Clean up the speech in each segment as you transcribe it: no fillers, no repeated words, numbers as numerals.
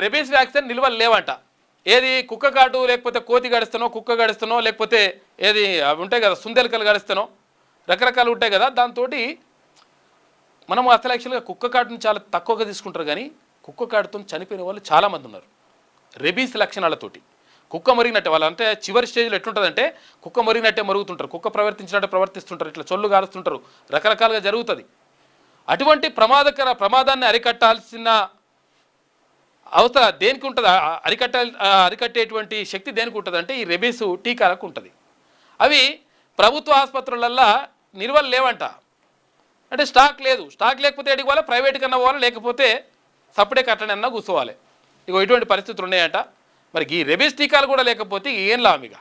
Rabies vaccine నిల్వలు లేవంట. ఏది కుక్క కాటు లేకపోతే కోతి గడిస్తానో కుక్క గడిస్తానో లేకపోతే ఏది అవి ఉంటాయి కదా సుందెలకలు గడిస్తానో రకరకాలు ఉంటాయి కదా. దాంతో మనం అసలు యాక్చువల్గా కుక్క కాటును చాలా తక్కువగా తీసుకుంటారు, కానీ కుక్క కాటుతో చనిపోయిన వాళ్ళు చాలామంది ఉన్నారు రెబీస్ లక్షణాలతోటి. కుక్క మరిగినట్టే వాళ్ళు అంటే చివరి స్టేజ్లో ఎట్లుంటుందంటే కుక్క మరిగినట్టే మరుగుతుంటారు, కుక్క ప్రవర్తించినట్టే ప్రవర్తిస్తుంటారు, ఇట్లా చొల్లు గారుస్తుంటారు, రకరకాలుగా జరుగుతుంది. అటువంటి ప్రమాదాన్ని అరికట్టాల్సిన అవసరం దేనికి ఉంటుంది, అరికట్టేటువంటి శక్తి దేనికి ఉంటుంది అంటే ఈ రెబీస్ టీకాలకు ఉంటుంది. అవి ప్రభుత్వ ఆసుపత్రులల్లో నిల్వలు లేవంట, అంటే స్టాక్ లేదు. స్టాక్ లేకపోతే ఎడికి పోవాలి, ప్రైవేట్ కన్నా పోవాలి, లేకపోతే సపడే కట్టడన్నా కూర్చోవాలి. ఇగో ఇటువంటి పరిస్థితులు ఉన్నాయంట. మరి ఈ రెబీస్ టీకాలు కూడా లేకపోతే ఏం లామిగా.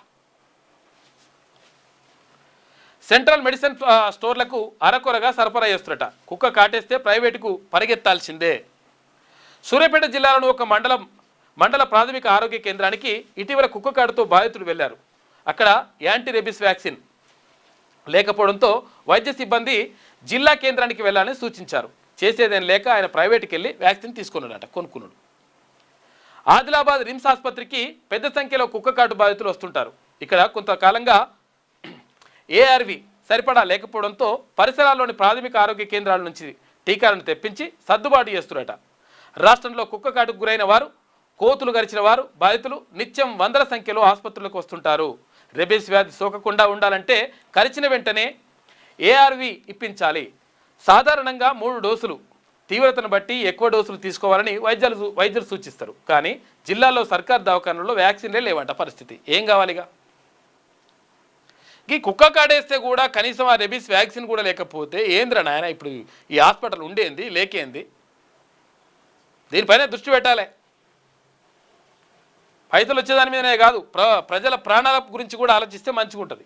సెంట్రల్ మెడిసిన్ స్టోర్లకు అరకొరగా సరఫరా చేస్తున్నట. కుక్క కాటేస్తే ప్రైవేటుకు పరిగెత్తాల్సిందే. సూర్యాపేట జిల్లాలోని ఒక మండల ప్రాథమిక ఆరోగ్య కేంద్రానికి ఇటీవల కుక్క కాటుతో బాధితులు వెళ్లారు. అక్కడ యాంటీ రెబీస్ వ్యాక్సిన్ లేకపోవడంతో వైద్య సిబ్బంది జిల్లా కేంద్రానికి వెళ్ళాలని సూచించారు. చేసేదేం లేక ఆయన ప్రైవేట్కి వెళ్ళి వ్యాక్సిన్ కొనుక్కున్నాడు. ఆదిలాబాద్ రిమ్స్ ఆసుపత్రికి పెద్ద సంఖ్యలో కుక్క కాటు బాధితులు వస్తుంటారు. ఇక్కడ కొంతకాలంగా ఏఆర్వి సరిపడా లేకపోవడంతో పరిసరాల్లోని ప్రాథమిక ఆరోగ్య కేంద్రాల నుంచి టీకాలను తెప్పించి సర్దుబాటు చేస్తున్నారట. రాష్ట్రంలో కుక్క కాటుకు గురైన వారు, కోతులు గరిచిన వారు, బాధితులు నిత్యం వందల సంఖ్యలో ఆసుపత్రులకు వస్తుంటారు. రెబీస్ వ్యాధి సోకకుండా ఉండాలంటే కరిచిన వెంటనే ఏఆర్వి ఇప్పించాలి. సాధారణంగా 3 డోసులు, తీవ్రతను బట్టి ఎక్కువ డోసులు తీసుకోవాలని వైద్యులు సూచిస్తారు. కానీ జిల్లాలో సర్కార్ దవాఖానల్లో వ్యాక్సిన్లే లేవంట. పరిస్థితి ఏం కావాలిగా. ఈ కుక్క కాడేస్తే కూడా కనీసం ఆ రెబీస్ వ్యాక్సిన్ కూడా లేకపోతే ఏంద్రా నాయన ఇప్పుడు ఈ హాస్పిటల్ ఉండేంది లేకేంది. దీనిపైన దృష్టి పెట్టాలి. పైసలు వచ్చేదాని మీదనే కాదు, ప్రజల ప్రాణాల గురించి కూడా ఆలోచిస్తే మంచిగా ఉంటుంది.